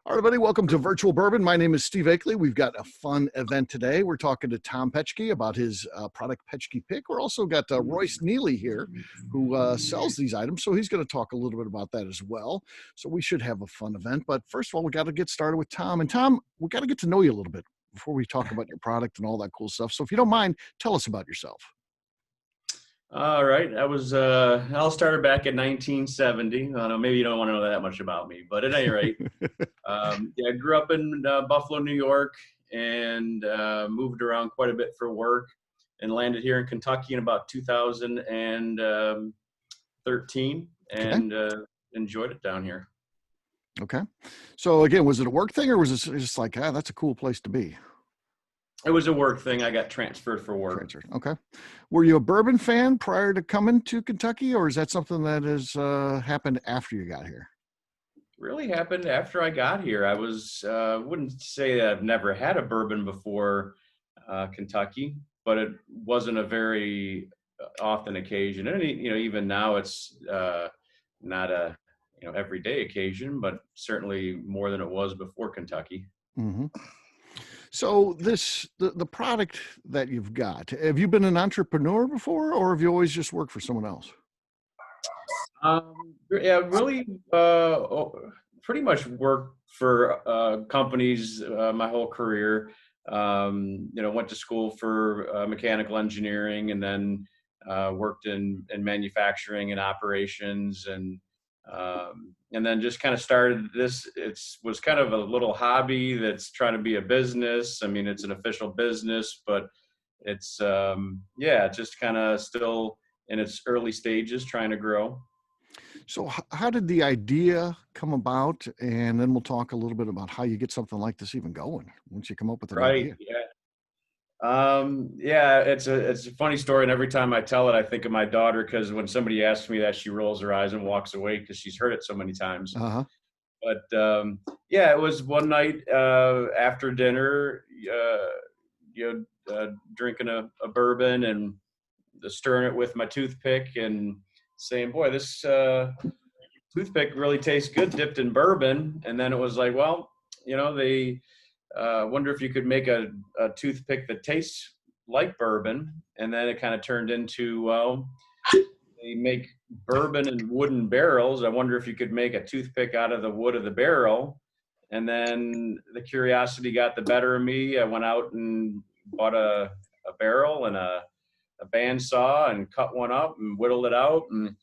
All right, everybody, welcome to Virtual Bourbon. My name is Steve Akley. We've got a fun event today. We're talking to Tom Petschke about his product Petschke Pick. We're also got Royce Neeley here who sells these items, so he's going to talk a little bit about that as well. So we should have a fun event. But first of all, we got to get started with Tom. And Tom, we got to get to know you a little bit before we talk about your product and all that cool stuff. So if you don't mind, tell us about yourself. All right. I'll start back in 1970. I don't know, maybe you don't want to know that much about me, but at any rate, I grew up in Buffalo, New York, and moved around quite a bit for work and landed here in Kentucky in about 2013 and enjoyed it down here. Okay. So again, was it a work thing or was it just like, that's a cool place to be? It was a work thing. I got transferred for work. Okay. Were you a bourbon fan prior to coming to Kentucky, or is that something that has happened after you got here? Really happened after I got here. I wouldn't say that I've never had a bourbon before Kentucky, but it wasn't a very often occasion. And even now it's not a everyday occasion, but certainly more than it was before Kentucky. Mm-hmm. So the product that you've got, have you been an entrepreneur before, or have you always just worked for someone else? Really, pretty much worked for companies my whole career. Went to school for mechanical engineering, and then worked in manufacturing and operations, and then just kind of started this. Was kind of a little hobby that's trying to be a business. I mean, it's an official business, but it's just kind of still in its early stages, trying to grow. So how did the idea come about? And then we'll talk a little bit about how you get something like this even going once you come up with an idea. It's a funny story, and every time I tell it, I think of my daughter, because when somebody asks me that, she rolls her eyes and walks away because she's heard it so many times. Uh-huh. But it was one night after dinner, drinking a bourbon and stirring it with my toothpick and saying, "Boy, this toothpick really tastes good dipped in bourbon." And then it was like, well, they wonder if you could make a toothpick that tastes like bourbon. And then it kind of turned into, well, they make bourbon in wooden barrels. I wonder if you could make a toothpick out of the wood of the barrel. And then the curiosity got the better of me. I went out and bought a barrel and a bandsaw and cut one up and whittled it out and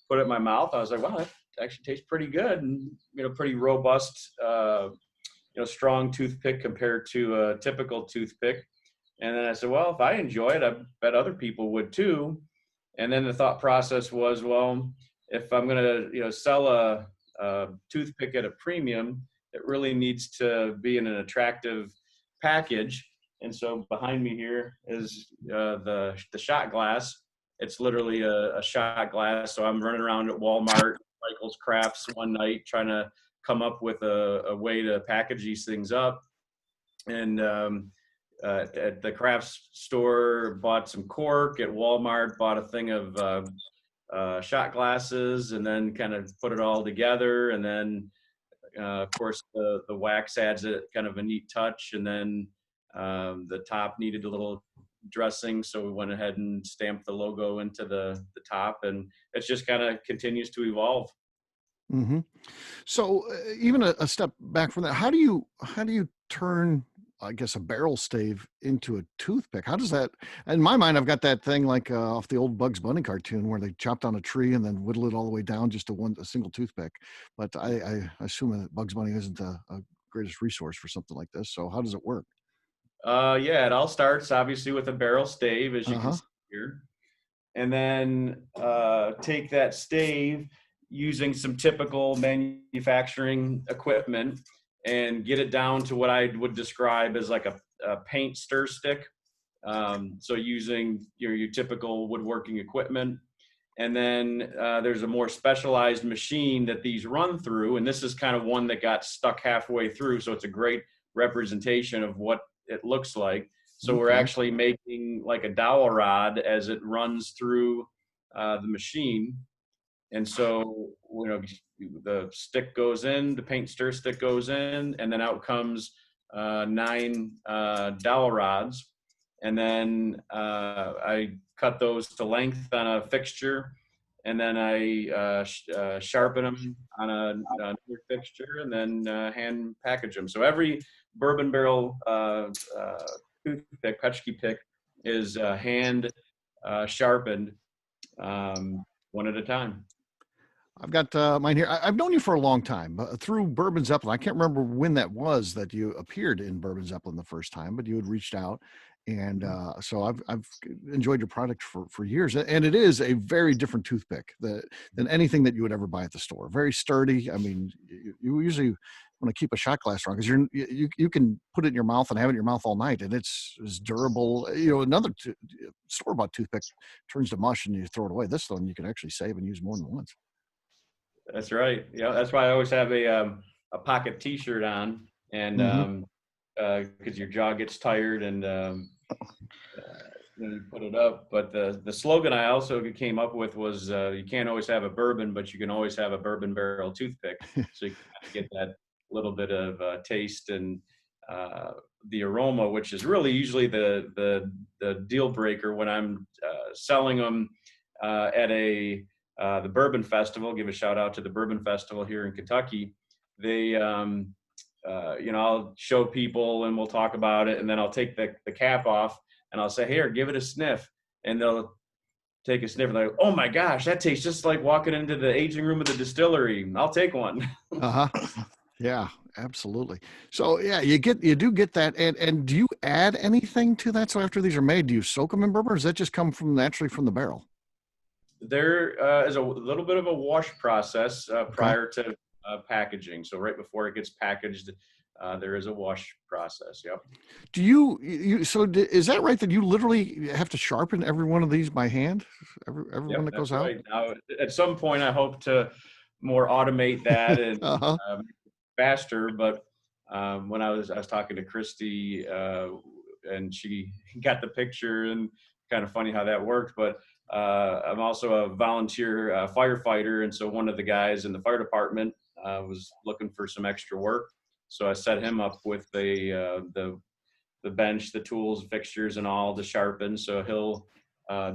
put it in my mouth. I was like, wow, that actually tastes pretty good, and pretty robust, strong toothpick compared to a typical toothpick. And then I said, well, if I enjoy it, I bet other people would too. And then the thought process was, well, if I'm going to sell a toothpick at a premium, it really needs to be in an attractive package. And so behind me here is the shot glass. It's literally a shot glass. So I'm running around at Walmart, Michael's Crafts one night trying to come up with a way to package these things up. And at the crafts store, bought some cork. At Walmart, bought a thing of shot glasses, and then kind of put it all together. And then, of course, the wax adds kind of a neat touch. And then the top needed a little dressing, so we went ahead and stamped the logo into the top, and it just kind of continues to evolve. Mm-hmm. So even a step back from that, how do you turn, I guess, a barrel stave into a toothpick? How does that? In my mind, I've got that thing like off the old Bugs Bunny cartoon where they chopped down a tree and then whittle it all the way down just to a single toothpick. But I assume that Bugs Bunny isn't a greatest resource for something like this. So how does it work? It all starts obviously with a barrel stave, as you can see here, and then take that stave using some typical manufacturing equipment and get it down to what I would describe as like a paint stir stick. So using your typical woodworking equipment. And then there's a more specialized machine that these run through. And this is kind of one that got stuck halfway through. So it's a great representation of what it looks like. So we're actually making like a dowel rod as it runs through the machine. And so, the stick goes in, the paint stir stick goes in, and then out comes 9 dowel rods. And then I cut those to length on a fixture, and then I sharpen them on another fixture, and then hand package them. So every bourbon barrel toothpick, Petschke Pick, is hand sharpened, one at a time. I've got mine here. I've known you for a long time through Bourbon Zeppelin. I can't remember when that was that you appeared in Bourbon Zeppelin the first time, but you had reached out, and so I've enjoyed your product for years. And it is a very different toothpick than anything that you would ever buy at the store. Very sturdy. I mean, you usually want to keep a shot glass around because you can put it in your mouth and have it in your mouth all night, and it's durable. Another store-bought toothpick turns to mush and you throw it away. This one you can actually save and use more than once. That's right. Yeah, that's why I always have a pocket T-shirt on, and because your jaw gets tired, and you put it up. But the slogan I also came up with was, you can't always have a bourbon, but you can always have a bourbon barrel toothpick. So you can get that little bit of taste and the aroma, which is really usually the deal breaker when I'm selling them at the Bourbon Festival. Give a shout out to the Bourbon Festival here in Kentucky. They, I'll show people and we'll talk about it, and then I'll take the cap off and I'll say, here, give it a sniff. And they'll take a sniff and they're like, oh my gosh, that tastes just like walking into the aging room of the distillery. I'll take one. Yeah, absolutely. So yeah, you do get that. And do you add anything to that? So after these are made, do you soak them in bourbon, or does that just come naturally from the barrel? There is a little bit of a wash process prior to packaging. So right before it gets packaged, there is a wash process. Yep. Do you is that right that you literally have to sharpen every one of these by hand? Every one that goes out? Right. Now, at some point, I hope to more automate that and faster. But when I was talking to Christy, and she got the picture, and kind of funny how that worked. But I'm also a volunteer firefighter, and so one of the guys in the fire department was looking for some extra work. So I set him up with the bench, the tools, fixtures, and all to sharpen. So he'll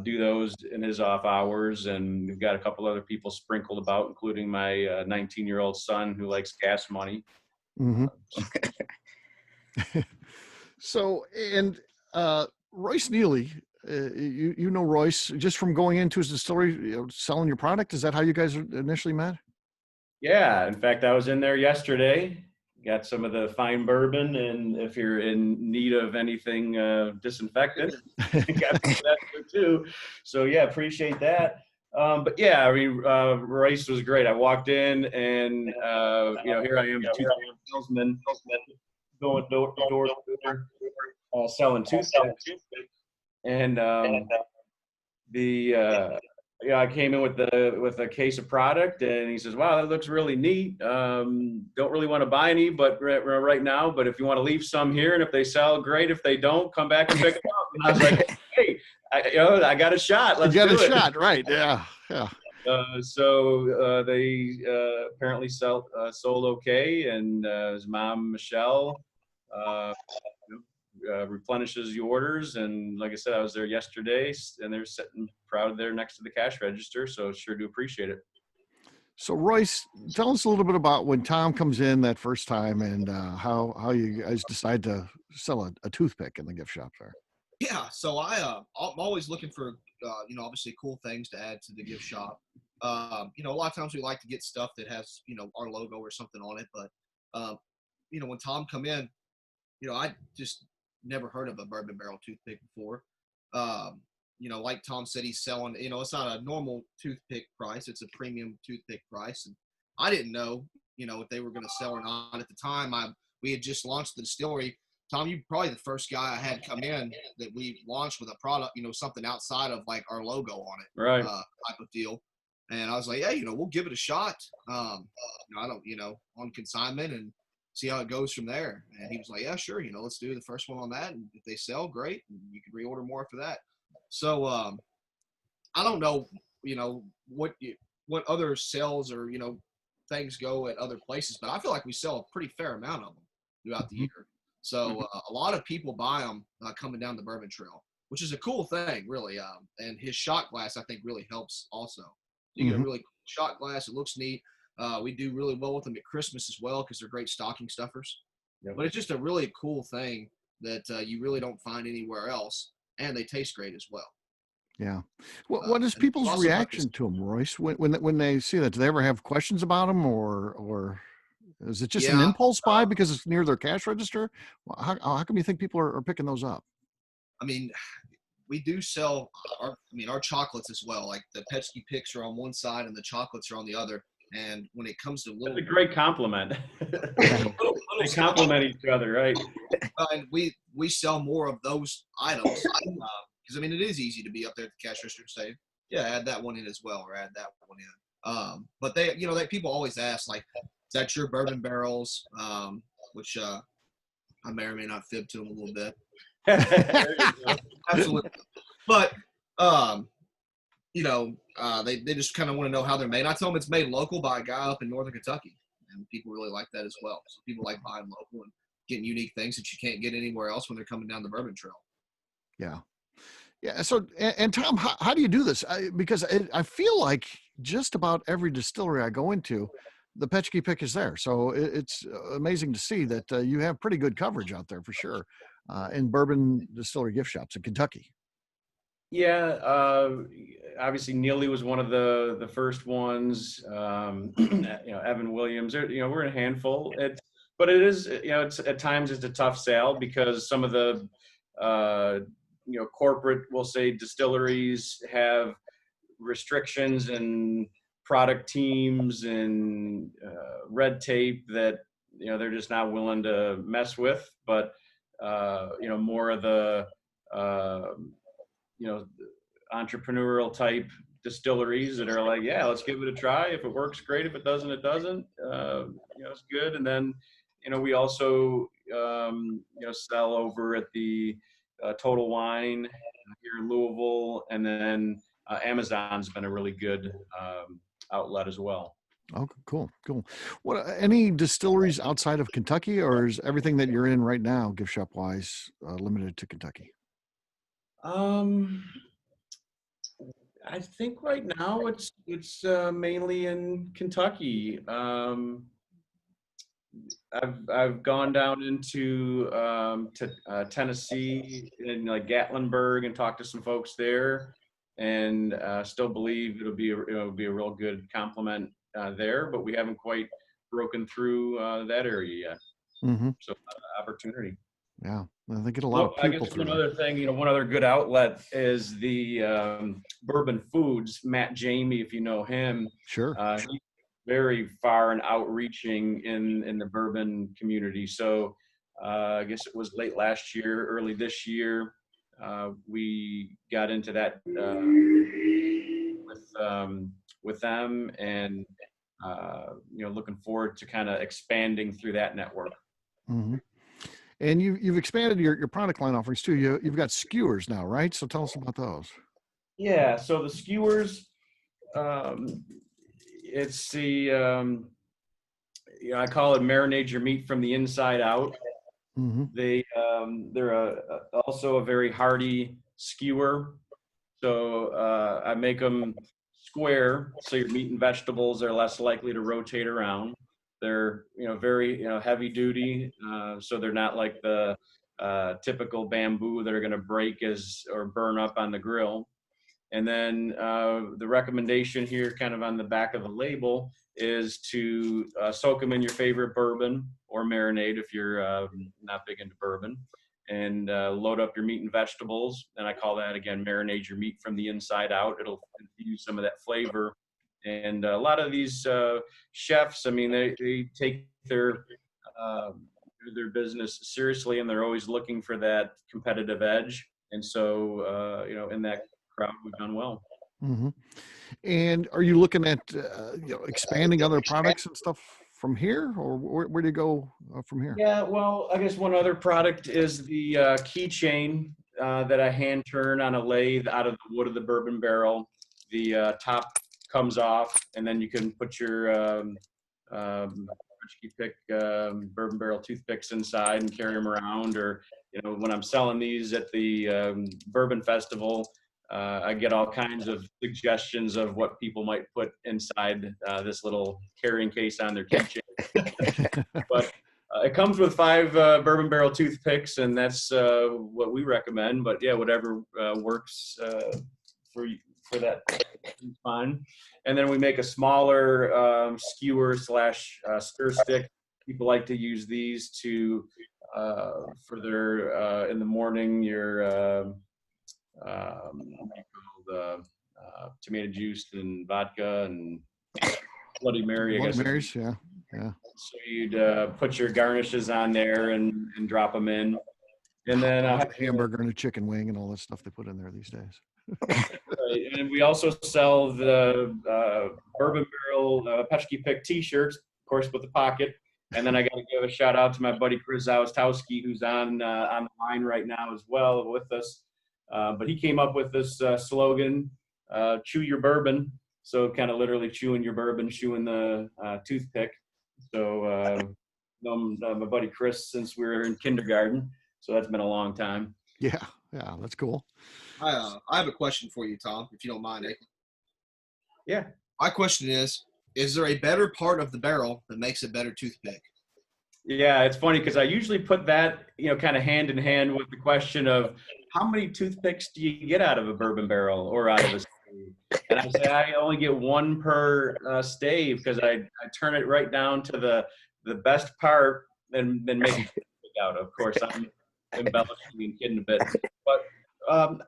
do those in his off hours, and we've got a couple other people sprinkled about, including my 19-year-old son who likes gas money. Mm-hmm. So, and Royce Neeley, you know Royce just from going into his distillery, selling your product. Is that how you guys initially met? Yeah, in fact, I was in there yesterday. Got some of the fine bourbon, and if you're in need of anything disinfectant, got that too. So yeah, appreciate that. But yeah, I mean, Royce was great. I walked in, and here I am, a toothpick salesman, going door to door, selling toothpicks, and I came in with a case of product, and he says, wow, that looks really neat. Don't really want to buy any, but right now, but if you want to leave some here, and if they sell, great. If they don't, come back and pick them up. And I was like, hey, I got a shot. Let's do it. You got a shot, right? Yeah. So they apparently sold okay, and his mom, Michelle, replenishes the orders. And like I said, I was there yesterday, and they're sitting proud there next to the cash register. So sure do appreciate it. So Royce, tell us a little bit about when Tom comes in that first time, and how you guys decide to sell a toothpick in the gift shop there. Yeah, so I'm always looking for obviously cool things to add to the gift shop. A lot of times we like to get stuff that has our logo or something on it, but when Tom come in, I just never heard of a bourbon barrel toothpick before. Like Tom said, he's selling, it's not a normal toothpick price. It's a premium toothpick price. And I didn't know, if they were going to sell or not at the time. We had just launched the distillery. Tom, you're probably the first guy I had come in that we launched with a product, something outside of like our logo on it, right? Type of deal. And I was like, yeah, we'll give it a shot. I don't, on consignment, and see how it goes from there. And he was like, yeah, sure. Let's do the first one on that. And if they sell, great. And you can reorder more after that. So I don't know, what other sales or, things go at other places, but I feel like we sell a pretty fair amount of them throughout the year. So a lot of people buy them coming down the Bourbon Trail, which is a cool thing, really. And his shot glass, I think, really helps also. You get a really cool shot glass. It looks neat. We do really well with them at Christmas as well because they're great stocking stuffers. Yep. But it's just a really cool thing that you really don't find anywhere else, and they taste great as well. Yeah. What is people's reaction to them, Royce, when they see that? Do they ever have questions about them, or is it just an impulse buy because it's near their cash register? How come you think people are picking those up? I mean, we do sell our chocolates as well. Like the Petschke Picks are on one side and the chocolates are on the other. And when it comes to little, that's a great compliment. They complement each other, right? And we sell more of those items because it is easy to be up there at the cash register and say, yeah, add that one in as well, or add that one in. But they, people always ask, like, is that your bourbon barrels? Which I may or may not fib to them a little bit. Absolutely. But they just kind of want to know how they're made. I tell them it's made local by a guy up in northern Kentucky, and people really like that as well. So people like buying local and getting unique things that you can't get anywhere else when they're coming down the Bourbon Trail. Yeah. So, and Tom, how do you do this? Because I feel like just about every distillery I go into, the Petschke Pick is there. So it's amazing to see that you have pretty good coverage out there for sure in bourbon distillery gift shops in Kentucky. Yeah, obviously Neeley was one of the first ones. Evan Williams. We're in a handful. But it is, it's at times it's a tough sale because some of the corporate, we'll say, distilleries have restrictions and product teams and red tape that they're just not willing to mess with. But more of the entrepreneurial type distilleries that are like, yeah, let's give it a try. If it works, great. If it doesn't, it doesn't. It's good. And then we also sell over at the Total Wine here in Louisville, and then Amazon's been a really good outlet as well. Oh, cool. What, any distilleries outside of Kentucky, or is everything that you're in right now, gift shop wise, limited to Kentucky? I think right now it's mainly in Kentucky. I've gone down into Tennessee and like Gatlinburg and talked to some folks there, and still believe it'll be a real good compliment there, but we haven't quite broken through that area yet. So opportunity. Yeah, they get a lot of people through. One other thing, one other good outlet is the Bourbon Foods. Matt Jamie, if you know him, sure. He's very far and outreaching in the bourbon community. So I guess it was late last year, early this year, we got into that with them, and looking forward to kind of expanding through that network. And you've expanded your product line offerings too. You've got skewers now, right? So tell us about those. Yeah. So the skewers, it's the I call it marinate your meat from the inside out. They're also a very hearty skewer. So I make them square, so your meat and vegetables are less likely to rotate around. They're very heavy duty, so they're not like the typical bamboo that are going to break or burn up on the grill. And then the recommendation here, kind of on the back of the label, is to soak them in your favorite bourbon or marinade if you're not big into bourbon, and load up your meat and vegetables. And I call that, again, marinate your meat from the inside out. It'll infuse some of that flavor. And a lot of these chefs, they take their business seriously, and they're always looking for that competitive edge. And so, in that crowd, we've done well. And are you looking at expanding other products and stuff from here, or where do you go from here? Yeah, well, I guess one other product is the keychain that I hand turn on a lathe out of the wood of the bourbon barrel. The top comes off, and then you can put your Petschke Pick bourbon barrel toothpicks inside and carry them around. Or, you know, when I'm selling these at the bourbon festival, I get all kinds of suggestions of what people might put inside this little carrying case on their keychain. But it comes with 5 bourbon barrel toothpicks, and that's what we recommend. But yeah, whatever works for that is fine. And then we make a smaller skewer / stir stick. People like to use these to for their in the morning. Your tomato juice and vodka and Bloody Mary. Bloody Marys, yeah. So you'd put your garnishes on there and drop them in, and then a hamburger and a chicken wing and all that stuff they put in there these days. Right. And we also sell the bourbon barrel Petschke Pick T-shirts, of course, with the pocket. And then I got to give a shout out to my buddy Chris Załastowski, who's on the line right now as well with us. But he came up with this slogan, "Chew your bourbon." So kind of literally chewing your bourbon, chewing the toothpick. So my buddy Chris since we were in kindergarten. So that's been a long time. Yeah, that's cool. I have a question for you, Tom, if you don't mind. Yeah. My question is there a better part of the barrel that makes a better toothpick? Yeah, it's funny because I usually put that, kind of hand in hand with the question of how many toothpicks do you get out of a bourbon barrel or out of a stave? And I say I only get 1 per stave because I turn it right down to the best part and then make it out. Of course, I'm embellishing and kidding a bit, but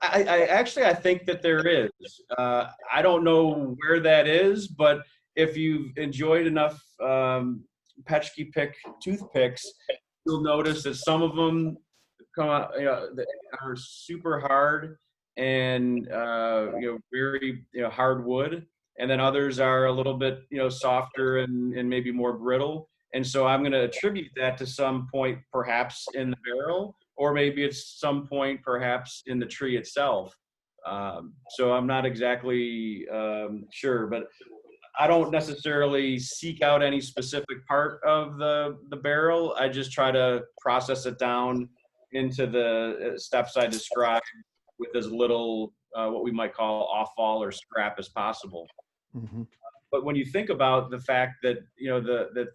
I think that there is. I don't know where that is, but if you've enjoyed enough Petschke Pick toothpicks, you'll notice that some of them come out, that are super hard and very hardwood, and then others are a little bit softer and maybe more brittle. And so I'm going to attribute that to some point perhaps in the barrel, or maybe it's some point perhaps in the tree itself. So I'm not exactly sure, but I don't necessarily seek out any specific part of the barrel. I just try to process it down into the steps I described with as little what we might call offal or scrap as possible. Mm-hmm. But when you think about the fact that that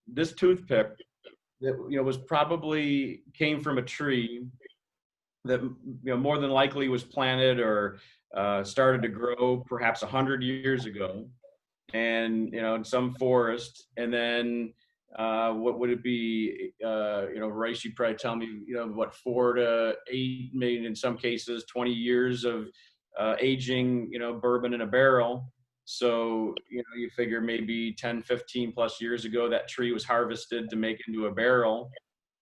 this toothpick that was probably came from a tree that more than likely was planted or started to grow perhaps 100 years ago, and in some forest, and then what would it be? Royce, you probably tell me, what 4 to 8, maybe in some cases 20 years of aging, bourbon in a barrel. So, you figure maybe 10, 15 plus years ago, that tree was harvested to make into a barrel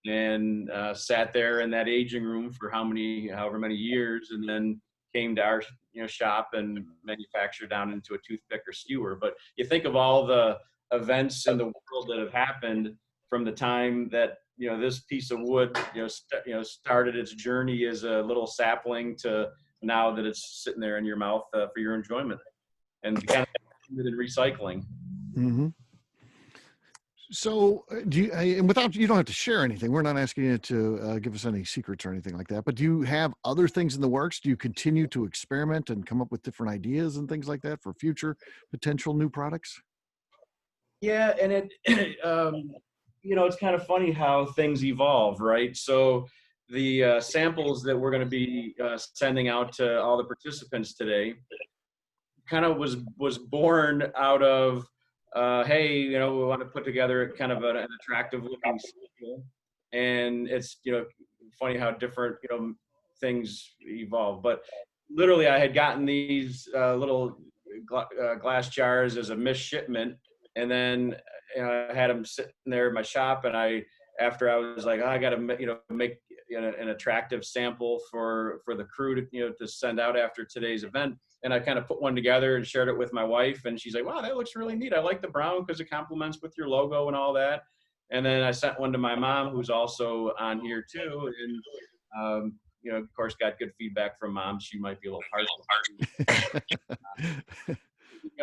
and sat there in that aging room for however many years, and then came to our shop and manufactured down into a toothpick or skewer. But you think of all the events in the world that have happened from the time that this piece of wood started its journey as a little sapling to now that it's sitting there in your mouth for your enjoyment, and kind of in recycling. Mm-hmm. So do you, and without, you don't have to share anything. We're not asking you to give us any secrets or anything like that, but do you have other things in the works? Do you continue to experiment and come up with different ideas and things like that for future potential new products? Yeah. And it's kind of funny how things evolve, right? So the samples that we're going to be sending out to all the participants today kind of was born out of, hey, we want to put together kind of an attractive looking sample. And it's, funny how different, things evolve. But literally I had gotten these little glass jars as a missed shipment. And then I had them sitting there in my shop. And after I was like, I got to, make an attractive sample for the crew to send out after today's event. And I kind of put one together and shared it with my wife. And she's like, wow, that looks really neat. I like the brown because it complements with your logo and all that. And then I sent one to my mom, who's also on here too. And, of course, got good feedback from mom. She might be a little partial.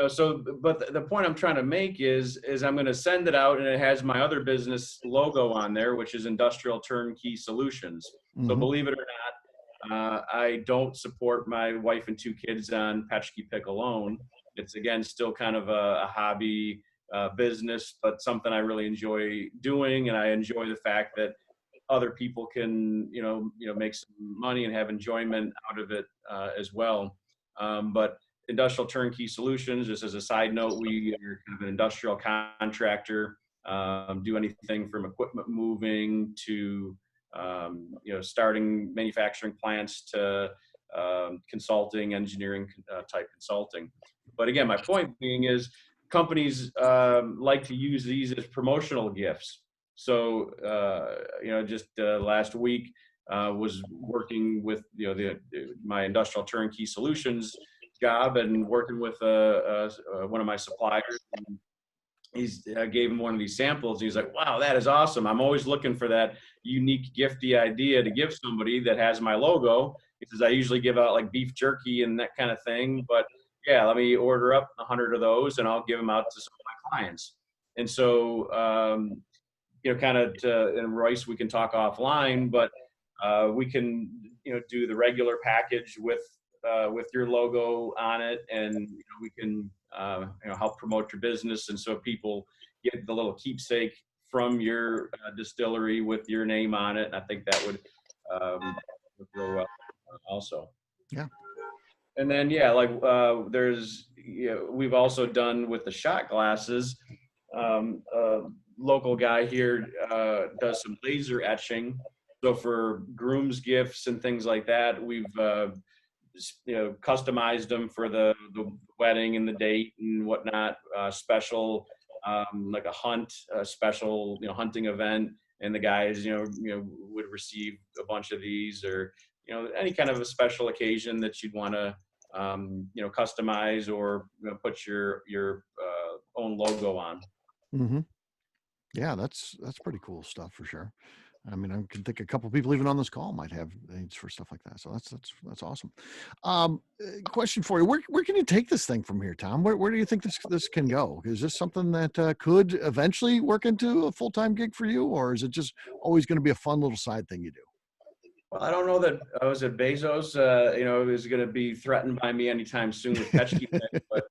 So, but the point I'm trying to make is I'm going to send it out, and it has my other business logo on there, which is Industrial Turnkey Solutions. So believe it or not, I don't support my wife and 2 kids on Petschke Pick alone. It's, again, still kind of a hobby business, but something I really enjoy doing. And I enjoy the fact that other people can, make some money and have enjoyment out of it as well. But Industrial Turnkey Solutions, just as a side note, we are kind of an industrial contractor, do anything from equipment moving to, starting manufacturing plants to consulting, engineering type consulting. But again, my point being is companies like to use these as promotional gifts. So, just last week was working with, my Industrial Turnkey Solutions job and working with one of my suppliers. And I gave him one of these samples. And he's like, wow, that is awesome. I'm always looking for that unique gifty idea to give somebody that has my logo. He says, I usually give out like beef jerky and that kind of thing. But yeah, let me order up 100 of those and I'll give them out to some of my clients. And so, and Royce, we can talk offline, but we can, do the regular package with your logo on it, and we can help promote your business, and so people get the little keepsake from your distillery with your name on it. And I think that would work real well also. Yeah. And then there's we've also done with the shot glasses. Local guy here does some laser etching. So for groom's gifts and things like that, we've customized them for the wedding and the date and whatnot. Special like a special hunting event, and the guys would receive a bunch of these, or any kind of a special occasion that you'd want to customize or put your own logo on. Mm-hmm. Yeah, that's pretty cool stuff for sure. I mean, I can think a couple of people even on this call might have needs for stuff like that. So that's awesome. Question for you: Where can you take this thing from here, Tom? Where do you think this can go? Is this something that could eventually work into a full-time gig for you, or is it just always going to be a fun little side thing you do? Well, I don't know that I was at Bezos. Is going to be threatened by me anytime soon with Petschke Pick, but.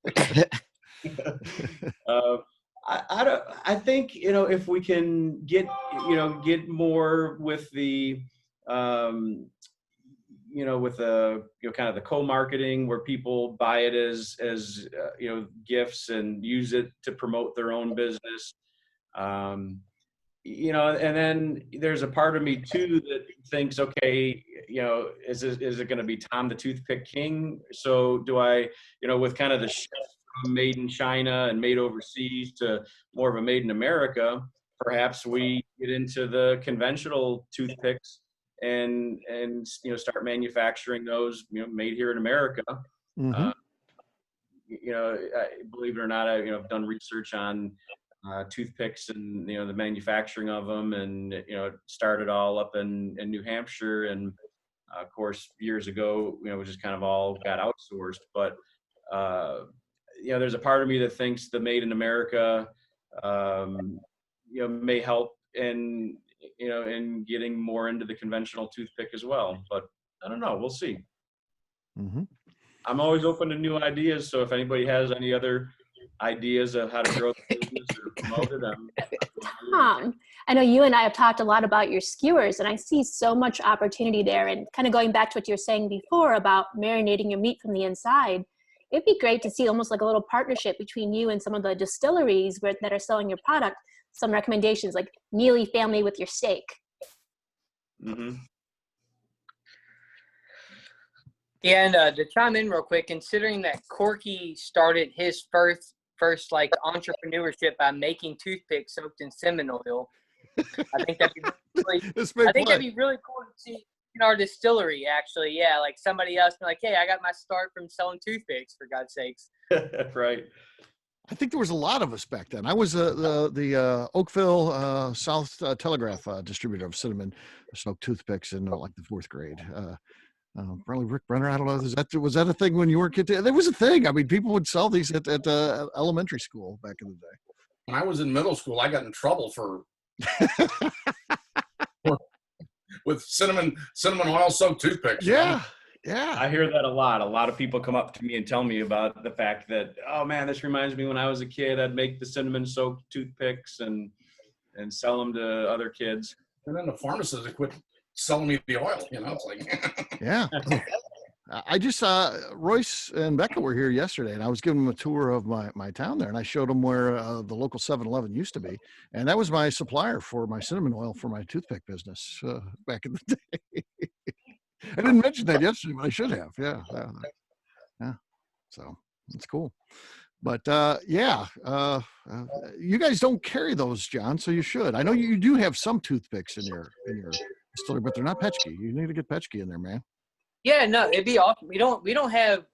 I think if we can get more with the with the kind of the co-marketing where people buy it as gifts and use it to promote their own business, and then there's a part of me too that thinks, okay, is it going to be Tom the Toothpick King? So do I with kind of the shift from made in China and made overseas to more of a made in America, perhaps we get into the conventional toothpicks and start manufacturing those made here in America. Mm-hmm. Believe it or not, I've done research on toothpicks and the manufacturing of them, and started all up in New Hampshire, and of course years ago we just kind of all got outsourced, but there's a part of me that thinks the made in America may help in getting more into the conventional toothpick as well, but I don't know, we'll see. Mm-hmm. I'm always open to new ideas, so if anybody has any other ideas of how to grow the business or promote it, Tom, I know you and I have talked a lot about your skewers, and I see so much opportunity there. And kind of going back to what you were saying before about marinating your meat from the inside, it'd be great to see almost like a little partnership between you and some of the distilleries that are selling your product. Some recommendations like Neeley family with your steak. Mm-hmm. Yeah, and to chime in real quick, considering that Corky started his first like entrepreneurship by making toothpicks soaked in cinnamon oil, I think that'd be really cool to see in our distillery. Actually, yeah, like somebody else be like, hey, I got my start from selling toothpicks, for God's sakes. Right. I think there was a lot of us back then. I was the Oakville South Telegraph distributor of cinnamon soaked toothpicks in like the 4th grade. Probably Rick Brenner. I don't know. Was that a thing when you were a kid? There was a thing. I mean, people would sell these at elementary school back in the day. When I was in middle school, I got in trouble for with cinnamon oil soaked toothpicks. Yeah. Yeah. I hear that a lot. A lot of people come up to me and tell me about the fact that, oh man, this reminds me when I was a kid, I'd make the cinnamon soaked toothpicks and sell them to other kids. And then the pharmacist would quit selling me the oil, It's like, yeah. I just Royce and Becca were here yesterday, and I was giving them a tour of my town there, and I showed them where the local 7-Eleven used to be, and that was my supplier for my cinnamon oil for my toothpick business back in the day. I didn't mention that yesterday, but I should have. Yeah. So that's cool. But you guys don't carry those, John, so you should. I know you do have some toothpicks in your distillery, but they're not Petschke. You need to get Petschke in there, man. Yeah, no, it'd be awesome. We have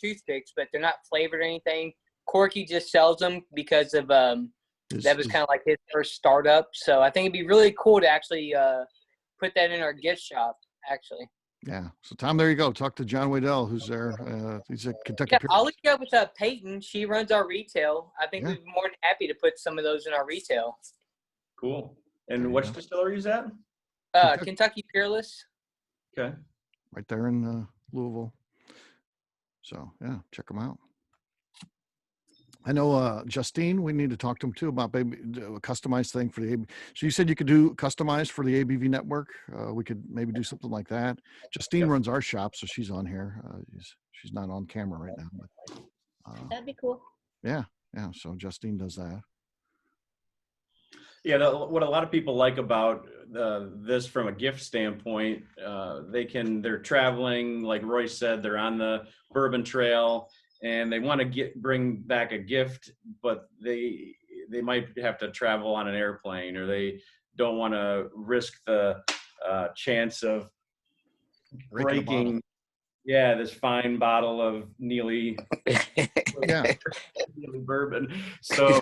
toothpicks, but they're not flavored or anything. Corky just sells them because of that was kind of like his first startup. So I think it'd be really cool to actually put that in our gift shop, actually. Yeah. So Tom, there you go. Talk to John Waddell, who's there. He's at Kentucky. Yeah, I'll link you up with Peyton. She runs our retail. I think we'd be more than happy to put some of those in our retail. Cool. And which distillery is that? Kentucky Peerless. Okay. Right there in Louisville. So yeah, check them out. I know Justine, we need to talk to him too about maybe a customized thing for the ABV. So you said you could do customized for the ABV network. We could maybe do something like that. Justine runs our shop, so she's on here. She's not on camera right now, but That'd be cool. Yeah. So Justine does that. Yeah, what a lot of people like about this from a gift standpoint, they're traveling, like Royce said, they're on the bourbon trail, and they want to bring back a gift, but they might have to travel on an airplane, or they don't want to risk the chance of breaking this fine bottle of Neeley Neeley bourbon. So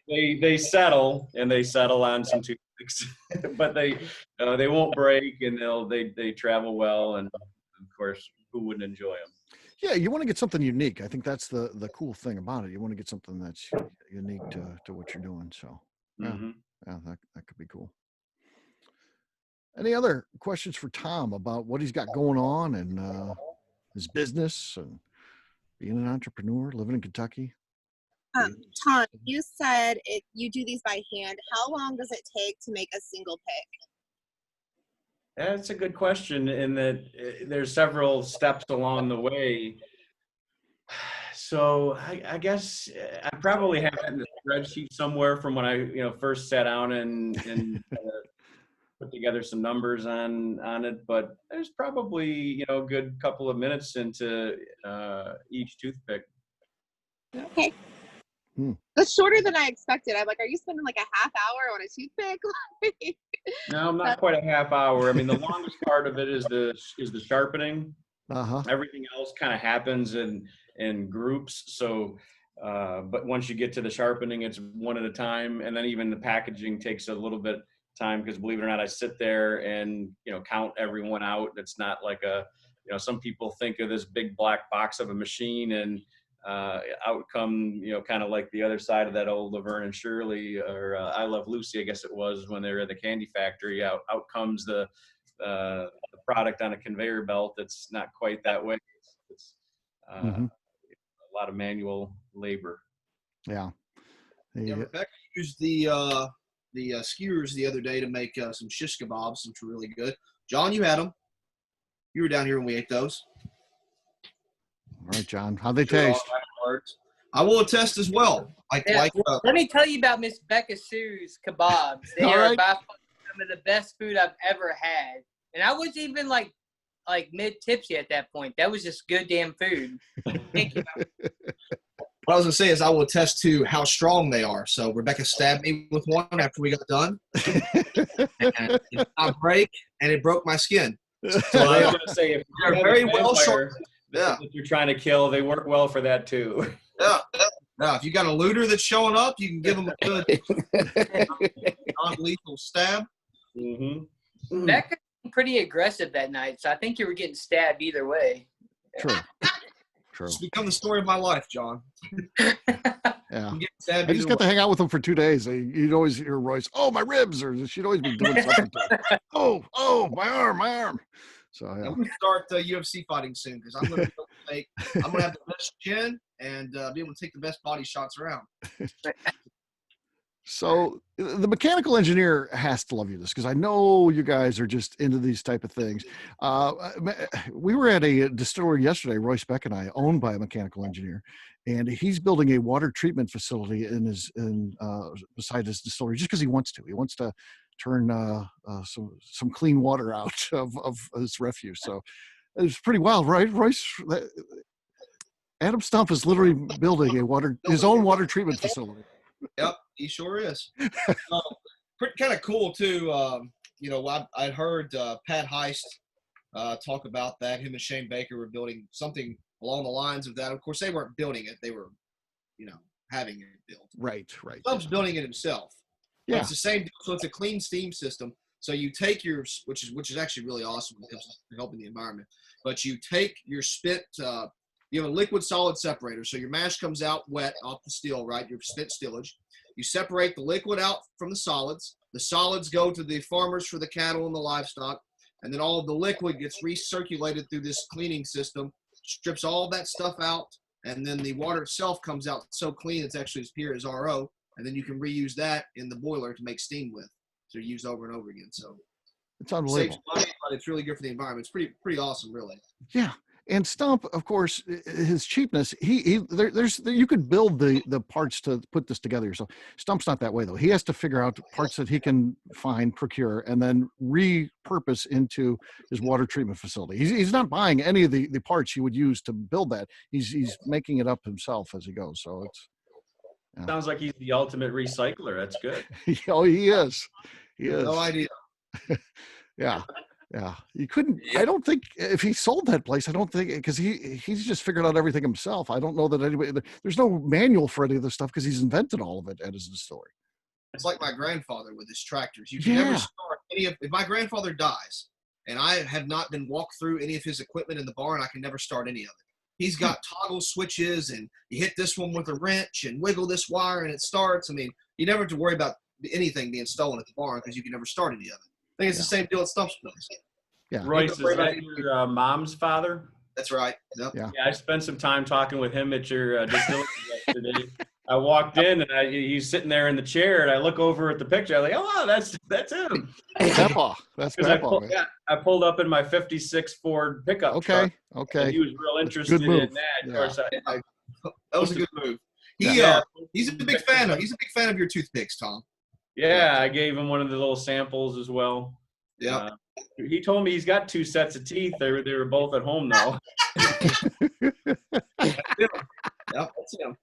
they settle on some toothpicks, but they won't break, and they travel well, and of course, who wouldn't enjoy them? Yeah, you want to get something unique. I think that's the cool thing about it. You want to get something that's unique to what you're doing. So that could be cool. Any other questions for Tom about what he's got going on and his business and being an entrepreneur, living in Kentucky? Tom, you said you do these by hand. How long does it take to make a single pick? That's a good question, in that there's several steps along the way. So I guess I probably have that in a spreadsheet somewhere from when I first sat down and put together some numbers on it. But there's probably a good couple of minutes into each toothpick. Okay. That's shorter than I expected. I'm like, are you spending like a half hour on a toothpick? No, not quite a half hour. I mean, the longest part of it is the sharpening. Everything else kind of happens in groups. So, but once you get to the sharpening, it's one at a time. And then even the packaging takes a little bit of time, because believe it or not, I sit there and count everyone out. It's not like some people think of this big black box of a machine, and out come kind of like the other side of that old Laverne and Shirley, or I Love Lucy, I guess it was, when they were at the candy factory. Out comes the product on a conveyor belt. That's not quite that way. It's a lot of manual labor. Yeah, Rebecca used the skewers the other day to make some shish kebabs, which were really good. John, you had them. You were down here when we ate those. All right, John. How'd they taste? I will attest as well. Let me tell you about Miss Becca Sue's kebabs. They are by far some of the best food I've ever had. And I wasn't even like mid-tipsy at that point. That was just good damn food. Thank you. What I was going to say is I will attest to how strong they are. So Rebecca stabbed me with one after we got done. And I break, and it broke my skin. So I was going to say, if they're very well short. That you're trying to kill, they work well for that too. Yeah. Now, if you got a looter that's showing up, you can give them a good non-lethal stab. Becca's pretty aggressive that night, so I think you were getting stabbed either way. True. True. It's become the story of my life, John. Yeah. I'm getting stabbed I just either got to way. hang out with him for 2 days. You'd always hear Royce, "Oh, my ribs," or she'd always be doing something to him. Oh, my arm. So yeah. I'm gonna start UFC fighting soon because I'm gonna be able to I'm gonna have the best chin and be able to take the best body shots around. So the mechanical engineer has to love you this because I know you guys are just into these type of things. We were at a distillery yesterday, Royce Beck and I, owned by a mechanical engineer, and he's building a water treatment facility beside his distillery just because he wants to. He wants to turn some clean water out of his refuse. So it's pretty wild, right, Royce? Adam Stump is literally building his own water treatment facility. Yep, he sure is. Pretty kind of cool too. I'd heard Pat Heist talk about that. Him and Shane Baker were building something along the lines of that. Of course, they weren't building it; they were, having it built. Right. Stump's building it himself. But Yeah. it's the same. So it's a clean steam system. So you take which is actually really awesome when it comes to helping the environment. But you take your spit. You have a liquid solid separator. So your mash comes out wet off the still, right? Your spit stillage. You separate the liquid out from the solids. The solids go to the farmers for the cattle and the livestock. And then all of the liquid gets recirculated through this cleaning system, strips all that stuff out. And then the water itself comes out so clean, it's actually as pure as RO. And then you can reuse that in the boiler to make steam with. So used over and over again. So It's it unbelievable. saves money, but it's really good for the environment. It's pretty awesome, really. Yeah. And Stump, of course, his cheapness, you could build the parts to put this together yourself. Stump's not that way, though. He has to figure out parts that he can procure, and then repurpose into his water treatment facility. He's not buying any of the parts you would use to build that. He's making it up himself as he goes. So it's Sounds like he's the ultimate recycler. That's good. oh, he is. He is. No idea. Yeah. Yeah, you couldn't. I don't think if he sold that place, I don't think because he's just figured out everything himself. I don't know that anybody. There's no manual for any of this stuff because he's invented all of it at his distillery. It's like my grandfather with his tractors. You can never start if my grandfather dies and I have not been walked through any of his equipment in the barn, I can never start any of it. He's got toggle switches and you hit this one with a wrench and wiggle this wire and it starts. I mean, you never have to worry about anything being stolen at the barn because you can never start any of it. I think it's the same deal at Stump's place. Yeah. Royce, is that your mom's father? That's right. Yep. Yeah. Yeah, I spent some time talking with him at your distillery yesterday. I walked in and he's sitting there in the chair, and I look over at the picture. I'm like, "Oh, that's him." Grandpa. That's 'Cause Grandpa. I pulled up in my '56 Ford pickup truck. Okay. And he was real interested in that. Of course, That was a good move. He's a big fan of your toothpicks, Tom. Yeah, I gave him one of the little samples as well. Yeah. He told me he's got 2 sets of teeth. They were both at home though. Yep, that's him.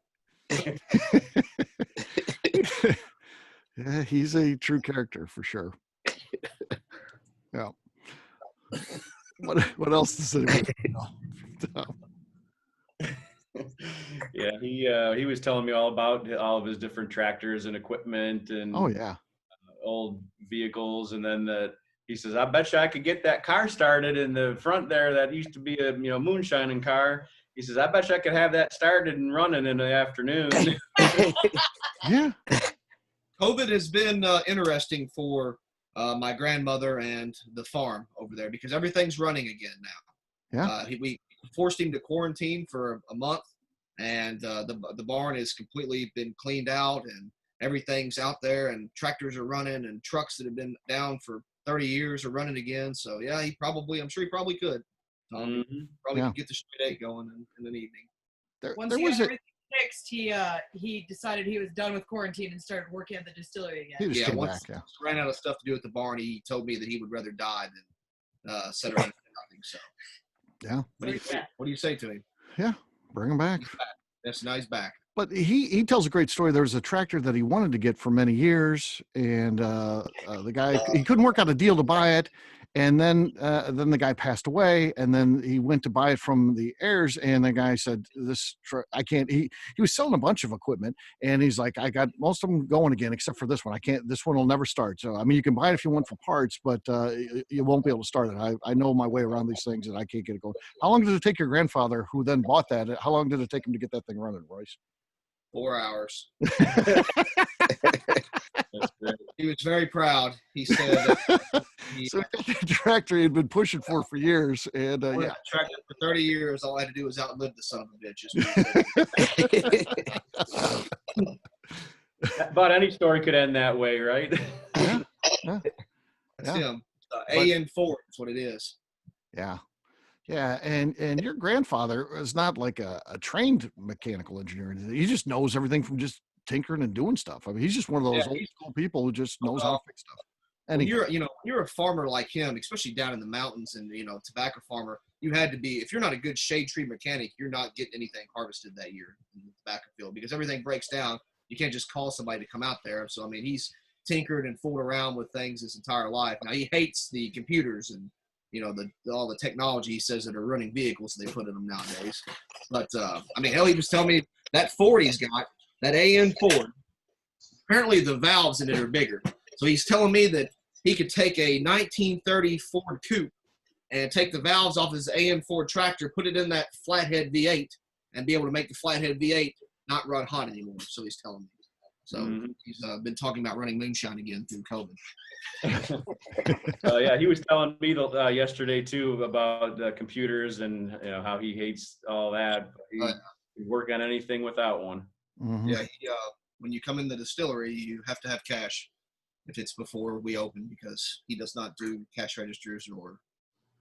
Yeah, he's a true character for sure. Yeah. What else does it? Yeah, he was telling me all about all of his different tractors and equipment and Oh yeah. old vehicles, and then he says, "I bet you I could get that car started in the front there. That used to be a moonshining car." He says, "I bet you I could have that started and running in the afternoon." Yeah. COVID has been interesting for my grandmother and the farm over there because everything's running again now. Yeah. We forced him to quarantine for a month, and the barn has completely been cleaned out, and everything's out there, and tractors are running, and trucks that have been down for 30 years are running again. So yeah, I'm sure he probably could. Probably could get the straight 8 going in an evening. Once he got everything fixed, he decided he was done with quarantine and started working at the distillery again. He just came once back, he ran out of stuff to do at the barn, he told me that he would rather die than sit around and do nothing. So yeah. What do you say to him? Yeah. Bring him back. That's nice back. But he tells a great story. There was a tractor that he wanted to get for many years, and the guy, he couldn't work out a deal to buy it, And then the guy passed away, and then he went to buy it from the heirs, and the guy said, I can't. He was selling a bunch of equipment, and he's like, I got most of them going again except for this one. I can't. This one will never start. So I mean, you can buy it if you want for parts, but you won't be able to start it. I know my way around these things, and I can't get it going. How long did it take your grandfather, who then bought that? How long did it take him to get that thing running, Royce? 4 hours. That's great. He was very proud. He said So the tractor he had been pushing for years, and yeah, tractor for 30 years. All I had to do was outlive the son of a bitch. About any story could end that way, right? yeah. That's him. AN4 is what it is. Yeah. Yeah. And your grandfather is not like a trained mechanical engineer. He just knows everything from just tinkering and doing stuff. I mean, he's just one of those old school people who just knows how to fix stuff. And when you're a farmer like him, especially down in the mountains and, tobacco farmer, you had to be, if you're not a good shade tree mechanic, you're not getting anything harvested that year in the tobacco field because everything breaks down. You can't just call somebody to come out there. So, I mean, he's tinkered and fooled around with things his entire life. Now, he hates the computers and, all the technology he says that are running vehicles they put in them nowadays. But, I mean, hell, he was telling me that Ford he's got, that AN Ford, apparently the valves in it are bigger. So he's telling me that he could take a 1930 Ford Coupe and take the valves off his AN Ford tractor, put it in that flathead V8, and be able to make the flathead V8 not run hot anymore. So he's telling me. So he's been talking about running moonshine again through COVID. Yeah, he was telling me yesterday too about computers and how he hates all that. He'd work on anything without one. Mm-hmm. Yeah, when you come in the distillery, you have to have cash if it's before we open because he does not do cash registers or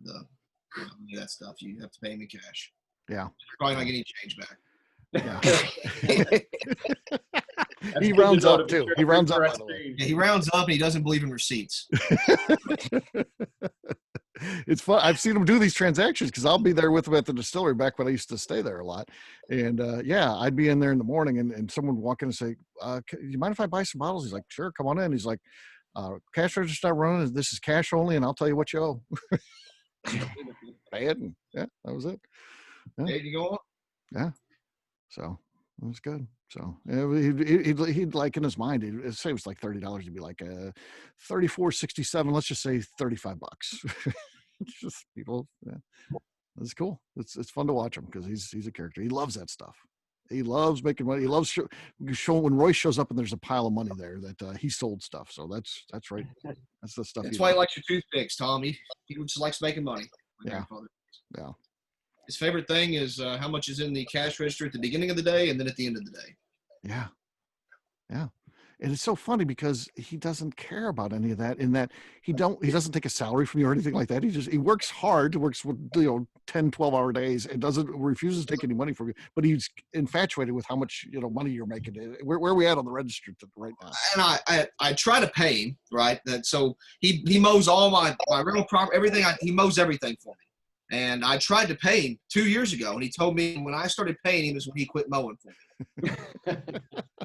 any of that stuff. You have to pay him in cash. Yeah. You're probably not getting change back. Yeah. He rounds up too. He rounds up. By the way. Yeah, he rounds up and he doesn't believe in receipts. It's fun. I've seen him do these transactions because I'll be there with him at the distillery back when I used to stay there a lot. And yeah, I'd be in there in the morning and someone would walk in and say, you mind if I buy some bottles? He's like, sure, come on in. He's like, cash register not running. This is cash only, and I'll tell you what you owe. Pay it, and yeah, that was it. Yeah. There you go. Yeah. So it was good. So he'd like in his mind, he'd say it was like $30. He'd be like $34.67. Let's just say $35. It's just people. Yeah, it's cool. It's fun to watch him because he's a character. He loves that stuff. He loves making money. He loves showing when Royce shows up and there's a pile of money there that he sold stuff. So that's right. That's the stuff. That's why he likes your toothpicks, Tom. He just likes making money. Yeah. Yeah. His favorite thing is how much is in the cash register at the beginning of the day and then at the end of the day. Yeah. Yeah. And it's so funny because he doesn't care about any of that in that he doesn't take a salary from you or anything like that. He works hard, works with 10, 12-hour days and refuses to take any money from you, but he's infatuated with how much, money you're making. Where are we at on the register right now? And I try to pay him, right? So he mows all my rental property, everything. He mows everything for me. And I tried to pay him 2 years ago, and he told me when I started paying him is when he quit mowing for me. I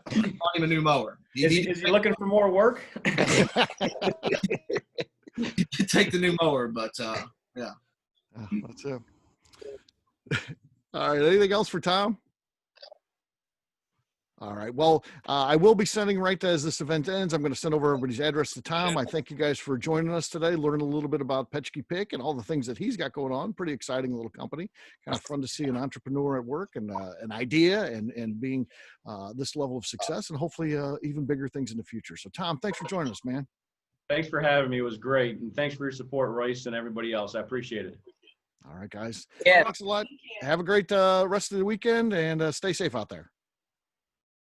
bought him a new mower. Is he looking for more work? He could take the new mower, but yeah. That's it. All right. Anything else for Tom? All right. Well, I will be sending right as this event ends. I'm going to send over everybody's address to Tom. I thank you guys for joining us today, learn a little bit about Petschke Pick and all the things that he's got going on. Pretty exciting little company. Kind of fun to see an entrepreneur at work and an idea and being this level of success and hopefully even bigger things in the future. So, Tom, thanks for joining us, man. Thanks for having me. It was great. And thanks for your support, Royce, and everybody else. I appreciate it. All right, guys. Yeah. Thanks a lot. Have a great rest of the weekend and stay safe out there.